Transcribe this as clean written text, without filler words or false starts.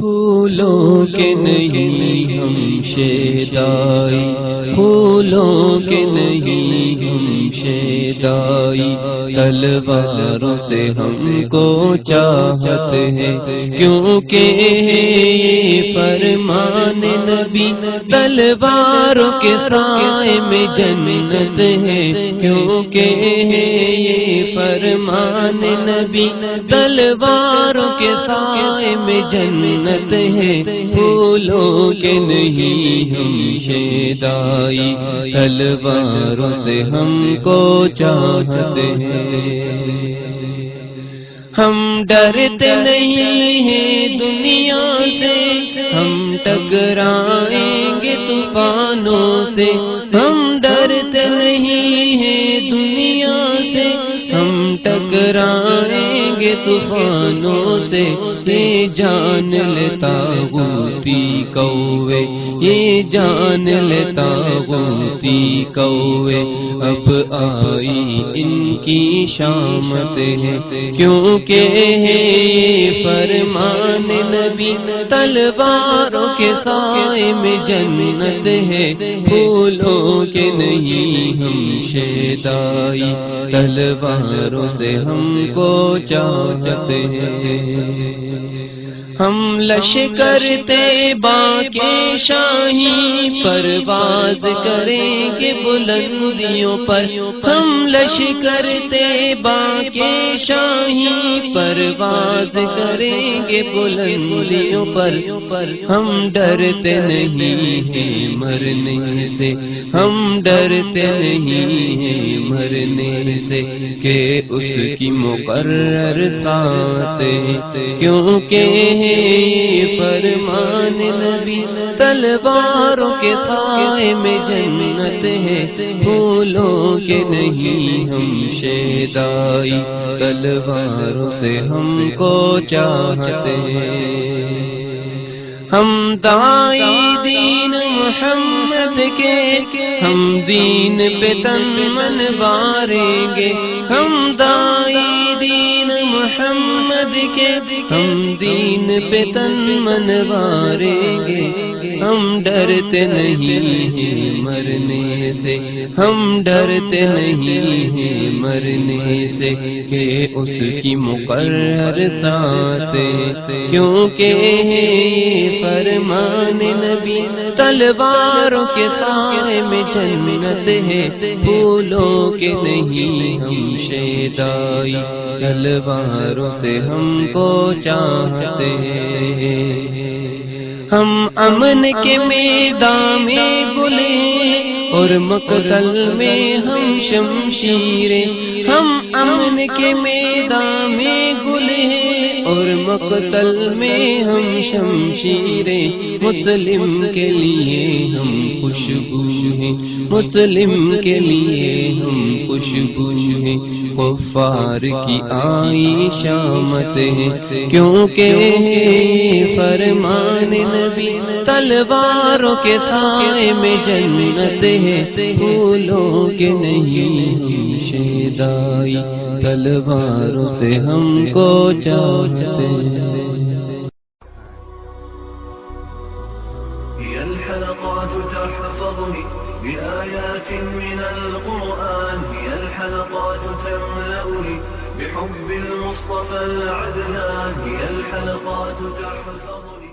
پھولوں کے نہیں ہم شیدائی، پھولوں کے نہیں ہم شیدائی، تلواروں سے ہم کو چاہت ہے، کیونکہ یہ فرمان نبی تلواروں کے سائے میں جنت ہے، کیونکہ یہ فرمان نبی تلواروں کے سائے میں جنت ہے، پھولوں کے نہیں ہم شیدائی، تلواروں سے ہم کو چاہت ہے۔ ہم ڈرتے نہیں ہیں دنیا سے، ہم ٹکرائیں گے طوفانوں سے، ہم ڈرتے نہیں ہیں دنیا سے، ہم ٹکرائیں گے طوفانوں سے، یہ جان لیتا غوطی کوے، یہ جان لیتا غوطی کوے، اب آئی ان کی شامت ہے، کیونکہ یہ فرمان نبی تلواروں کے سائے میں جنت ہے، پھولوں کے نہیں ہم شیدائی، تلواروں سے ہم کو چاہت ہے۔ ہم لشکر طیبہ کے شاہی پرواز کریں گے بلندیوں پر، ہم لشکر طیبہ کے شاہی پرواز کریں گے بلندیوں پر، ہم ڈرتے نہیں ہیں مرنے سے، ہم ڈرتے نہیں ہیں مرنے سے، کہ اس کی مقرر ساتھ، کیونکہ فرمان نبی تلواروں کے سائے میں جنت ہے، پھولوں کے نہیں ہم شیدائی، تلواروں سے ہم کو چاہت ہے۔ ہم دائی دین محمد کے، ہم دین پہ تن من واریں گے، ہم دائی دین محمد کے، ہم دین پہ تن من واریں گے، ہم ڈرتے نہیں ہیں مرنے سے، ہم ڈرتے نہیں ہیں مرنے سے، کہ اس کی مقرر ساتھ، کیونکہ فرمان نبی تلواروں کے سائے میں جنت ہے، پھولوں کے نہیں ہم شیدائی، تلواروں سے ہم کو چاہتے ہیں۔ ہم امن کے میدان میں گلیں اور مقتل میں ہم شمشیریں، ہم امن کے میدان میں گلیں اور مقتل میں ہم شمشیریں، مسلم کے لیے ہم خوشبو ہیں، مسلم کے لیے ہم خوشبو ہیں، کفار کی آئی شامت ہے، کیونکہ فرمان نبی تلواروں کے سائے میں جنت ہے، پھولوں کے نہیں ہم شیدائی، تلواروں سے ہم کو چاہتے ہیں۔ هي الحلقات تحفظني بآيات من القرآن، هي الحلقات تملأني بحب المصطفى العدنان، هي الحلقات تحفظني